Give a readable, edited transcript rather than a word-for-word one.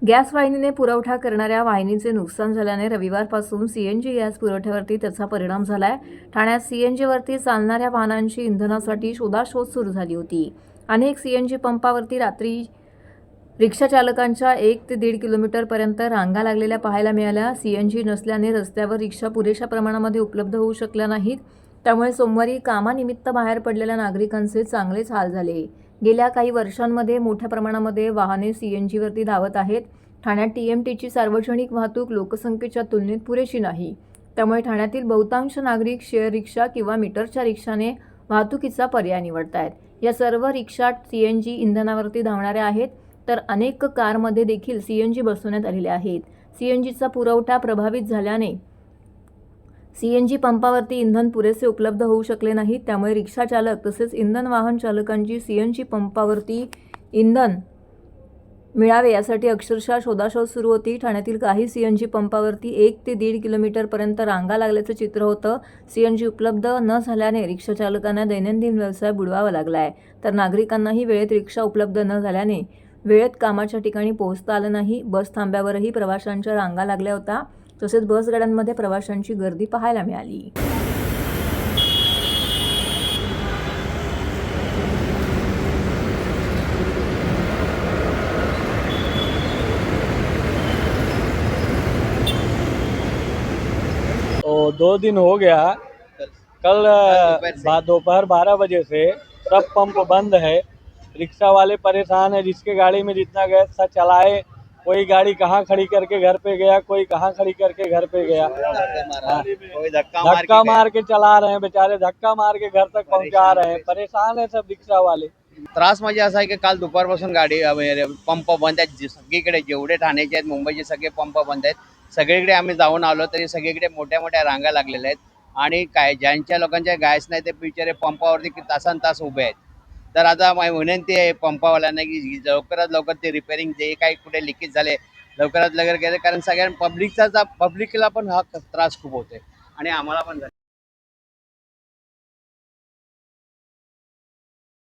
Gas वाहिनीने पुरवठा करणाऱ्या वाहिनीचे नुकसान झाल्याने रविवारपासून सीएनजी गॅस पुरवठ्यावरती त्याचा परिणाम झालाय। ठाण्यात सीएनजीवरती चालणाऱ्या वाहनांची इंधनासाठी शोधाशोध सुरू झाली होती। अनेक सीएनजी पंपावरती रात्री रिक्षा चालकांच्या 1 ते 1.5 किलोमीटरपर्यंत रांगा लागलेल्या पाहायला मिळाल्या। सीएनजी नसल्याने रस्त्यावर रिक्षा पुरेशा प्रमाणामध्ये उपलब्ध होऊ शकल्या नाहीत। त्यामुळे सोमवारी कामानिमित्त बाहेर पडलेल्या नागरिकांचे चांगलेच हाल झाले। गेल्या काही वर्षांमध्ये मोठ्या प्रमाणामध्ये वाहने सीएनजीवरती धावत आहेत। ठाण्यात टीएमटीची सार्वजनिक वाहतूक लोकसंख्येच्या तुलनेत पुरेशी नाही। त्यामुळे ठाण्यातील बहुतांश नागरिक शेअर रिक्षा किंवा मीटरच्या रिक्षाने वाहतुकीचा पर्याय निवडतायत। या सर्व रिक्षा सीएनजी इंधनावरती धावणाऱ्या आहेत, तर अनेक कारमध्ये देखील सीएनजी बसवण्यात आलेले आहेत। सीएनजीचा पुरवठा प्रभावित झाल्याने सीएनजी पंपावरती इंधन पुरेसे उपलब्ध होऊ शकले नाही। त्यामुळे रिक्षा चालक तसेच इंधन वाहन चालकांची सीएनजी पंपावरती इंधन मिळावे यासाठी अक्षरशः शोधाशोध सुरू होती। ठाण्यातील काही सीएनजी पंपावरती 1 ते 1.5 किलोमीटरपर्यंत रांगा लागल्याचं चित्र होतं। सीएनजी उपलब्ध न झाल्याने रिक्षा चालकांना दैनंदिन व्यवसाय बुडवावा लागलाय, तर नागरिकांनाही वेळेत रिक्षा उपलब्ध न झाल्याने वेळेत कामाच्या ठिकाणी पोहोचता आलं नाही। बस थांब्यावरही प्रवाशांच्या रांगा लागल्या होत्या, तसेच बसगाड्यांमध्ये प्रवाशांची गर्दी पाहायला मिळाली। तो 2 दिन हो गया। कल दोपहर 12 बजे से सब पंप बंद है। रिक्शा वाले परेशान है, जिसके गाड़ी में जितना गैस था चलाए। कोई गाड़ी कहाँ खड़ी करके घर पे गया, कोई कहाँ खड़ी करके घर पे गया। कोई धक्का मार के चला रहे हैं बेचारे, धक्का मार के घर तक पहुंचा रहे हैं। परेशान है सब रिक्शा वाले। त्रास म्हणजे असा आहे की काल दुपारपासून गाडी पंप बंद आहेत। सगळीकडे जेवढे ठाण्याचे आहेत, मुंबईचे सगळे पंप बंद आहेत। सगळीकडे आम्ही जाऊन आलो तरी सगळीकडे मोठ्या मोठ्या रांगा लागलेल्या आहेत। आणि काय ज्यांच्या लोकांच्या गॅस नाही ते बिचारे पंपावरती तासन तास उभे आहेत। तर आता माझी विनंती आहे पंपावाल्यांना की लवकरात लवकर ते रिपेअरिंग जे काही कुठे लिकेज झाले लवकरात लवकर केले, कारण सगळ्या पब्लिकला पण हा त्रास खूप होतोय आणि आम्हाला पण झाला।